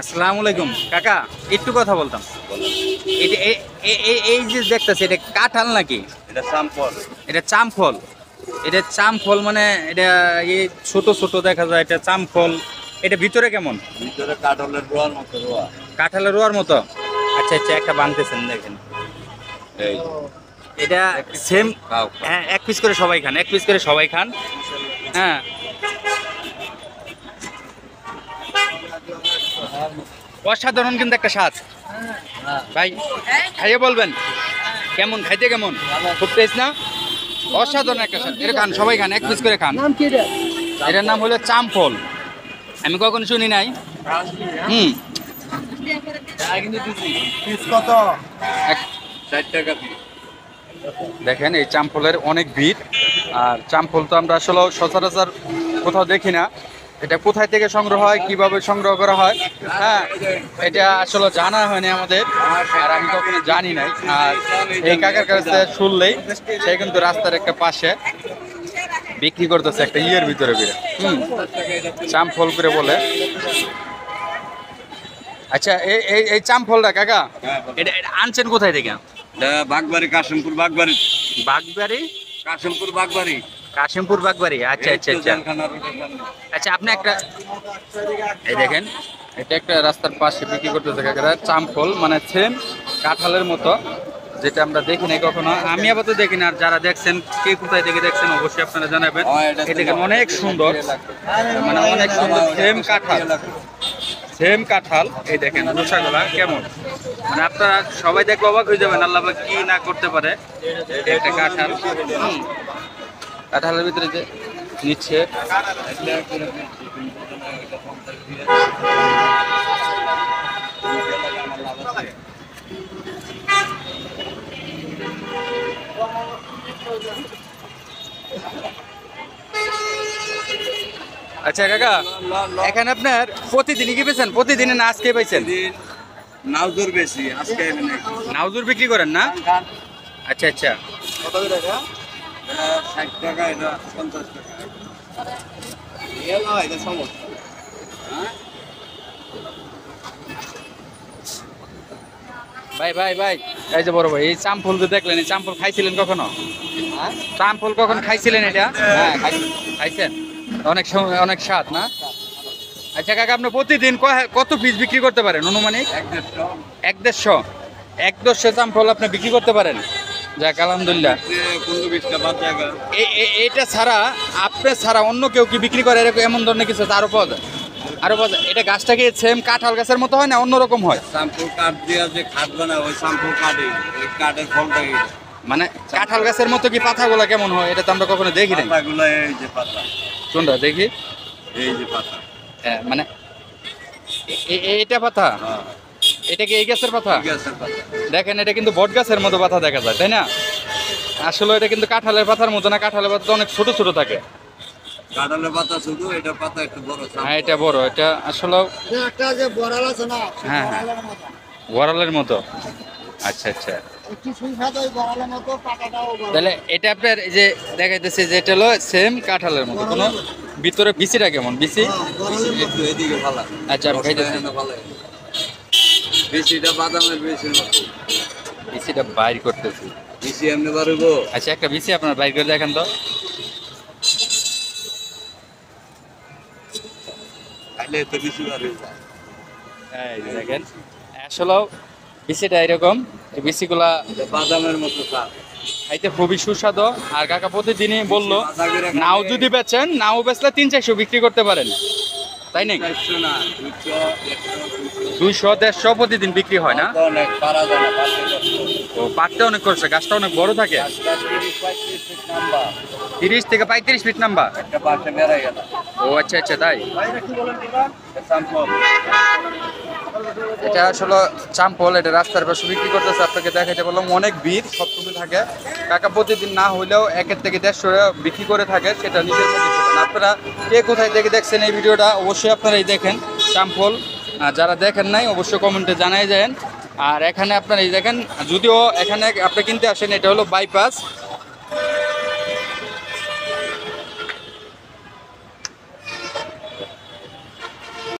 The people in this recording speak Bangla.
আসসালামু আলাইকুম কাকা, একটু কথা বলতাম। এটা এই যে দেখতেছি, এটা কাঁঠাল নাকি? এটা সাম্পল। এটা চামফল। এটা চামফল মানে এটা এই ছোট ছোট দেখা যায়, এটা চামফল। এটা ভিতরে কেমন? ভিতরে কাঠলের রোয়ার মতো রোয়া। কাঁঠালের রোয়ার মতো। আচ্ছা আচ্ছা, একটা বানতেছেন দেখেন। এই এটা সেম। খাও। হ্যাঁ, এক পিস করে সবাই খান, এক পিস করে সবাই খান। হ্যাঁ, অসাধারণ কিন্তু একটা স্বাদ ভাই। খাইয়ে বলবেন কেমন, খাইতে কেমন? খুব টেস্ট না? অসাধারণ একটা স্বাদ। এটা খান, সবাই খান, এক পিস করে খান। এটার নাম হলো চামফল। আমি কখনো শুনি নাই। হুম, কত? এক- 60 টাকা পিস। দেখেন এই চামফলের অনেক ভিড়। আর চামফল তো আমরা আসলে সচরাচর কোথাও দেখি না। এটা কোথায় থেকে সংগ্রহ হয়, কিভাবে সংগ্রহ করা হয়, হ্যাঁ, এটা আসলে জানা হয়নি আমাদের। আর আমি কখনো জানি নাই। আর এই কাকার কাছে শুনলেই, সে কিন্তু রাস্তার একটা পাশে বিক্রি করতেছে একটা ইয়ের ভিতরে করে। চামফল করে বলে। আচ্ছা, এই চামফলটা কাকা, এটা আনছেন কোথায় থেকে? বাগবাড়ি, কাশিমপুর বাগবাড়ি। বাগবাড়ি? কাশিমপুর বাগবাড়ি। কাশিমপুর বাগবাড়ি। আচ্ছা আচ্ছা আচ্ছা। আচ্ছা, আপনি একটা, এই দেখেন, এটা একটা রাস্তার পাশে বিক্রি করতেছে কাকারা চামফল, মানে সেম কাঁঠালের মতো, যেটা আমরা দেখি নাই কখনো। আমি আপাতত দেখি না। আর যারা দেখছেন, কে কোথায় থেকে দেখছেন অবশ্যই আপনারা জানাবেন। এই দেখেন অনেক সুন্দর, মানে অনেক সুন্দর সেম কাঁঠাল, সেম কাঁঠাল। এই দেখেন রসাগুলা কেমন, মানে আপনারা সবাই দেখলে অবাক হয়ে যাবেন আল্লাহ পাক কি না করতে পারে। এটা একটা কাঁঠাল। কাঁঠালের ভিতরে যে নিচ্ছে, আচ্ছা কাকা, এখানে আপনার প্রতিদিনই কি পেয়েছেন? প্রতিদিনে না আজকে পাইছেন? নাউজুর বেশি আজকে এনে নাকি। নাউজুর বিক্রি করেন না? আচ্ছা আচ্ছা। কত টাকা? 60 টাকা, এটা 50 টাকা। এটা সমস্যা। ভাই ভাই ভাই, এই যে বড় ভাই, এই চামফল যে দেখলেন, এই চামফল খাইছিলেন কখনো? চামফল কখন খাইছিলেন এটা? হ্যাঁ, খাইছেন? অনেক সময় অনেক স্বাদ না? আচ্ছা কাকা, আপনি প্রতিদিন কত পিস বিক্রি করতে পারেন অনুমানিক? 1-150। 1-150 চামফল আপনি বিক্রি করতে পারেন? যাক আলহামদুলিল্লাহ। 15-20 টাকা জায়গা। এটা ছাড়া, আপনি ছাড়া অন্য কেউ কি বিক্রি করে এরকম এমন ধরনের কিছু? আরো পাওয়া যায়, আরো পাওয়া যায়। এটা গাছটা কি সেম কাঁঠাল গাছের মতো হয় না অন্যরকম হয়? শ্যাম্পু কাঠ দিয়ে যে খাট বানায়, ওই শ্যাম্পু কাঠে, ওই কাঠের ফলটাই। মানে কাঁঠাল গাছের মতো কি পাতাগুলো কেমন হয়? এটা তো আমরা কখনো দেখি নাই। পাতাগুলো এই যে পাতা, কোনটা দেখি? এই যে পাতা। হ্যাঁ, মানে এইটা পাতা? হ্যাঁ, এটা কি এই গাছের পাতা? ঠিক আছে পাতা। দেখেন, এটা কিন্তু বট গাছের মতো পাতা দেখা যায়, তাই না? আসলে এটা কিন্তু কাঁঠালের পাতার মতো না। কাঁঠালের পাতা তো অনেক ছোট ছোট থাকে। কাঁঠালের পাতা শুধু, এটা পাতা একটু বড়। হ্যাঁ, এটা বড়। এটা আসলে একটা যে বড়াল আছে না, হ্যাঁ হ্যাঁ, বড়ালের মতো। আচ্ছা আচ্ছা। একটু সুস্বাদু, ওই বড়ালের মতো, পাতাটাও বড়। তাহলে এটা আপনার এই যে দেখাইতেছে যে এটা হলো সেম কাঁঠালের মতো, কোনো ভিতরে বিচিটা কেমন? বিচি একটু এদিকে ভালো। আচ্ছা, আমি খাইতেছি। ভালো বেশিটা বাদামের বেশি মতো। বিচিটা বাইর করতেছি। বেশি এমনি পারবো। আচ্ছা, একটা বিচি আপনার বাইর করে দেখেন তো। খাইলে তো বেশি পারবো। এই যে দেখেন, আসলেও বিচিটা এরকম। এই বিচিগুলা বাদামের মতো স্বাদ। খাইতে খুবই সুস্বাদু। আর কাকা প্রতিদিনই বললো, নাও যদি বেচেন, নাও বেচলে 300-400 বিক্রি করতে পারেন, তাই নাকি? 400 না, 200-150 প্রতিদিন বিক্রি হয় না? অনেক পারা যায় না। ও, পাটটা অনেক করছে, গাছটা অনেক বড় থাকে। 30 থেকে 35 ফিট লম্বা। একটা পাশে বেড়াই গেল। ও আচ্ছা আচ্ছা, তাই? এটা আসলে চাম্পল, এটা রাস্তার পাশে বিক্রি করতেছে। আপনাকে দেখাইতে বললাম অনেক ভিড় সবসময় থাকে। কাকা প্রতিদিন না হইলেও 1 থেকে 150 বিক্রি করে থাকে, সেটা নিজের মধ্যে করবেন। আপনারা কে কোথায় থেকে দেখছেন এই ভিডিওটা অবশ্যই আপনারাই দেখেন চাম্পল। আর যারা দেখেন নাই অবশ্যই কমেন্টে জানাই যান। আর এখানে আপনারা এই দেখেন, যদিও এখানে আপনি কিনতে আসেন, এটা হলো বাইপাস।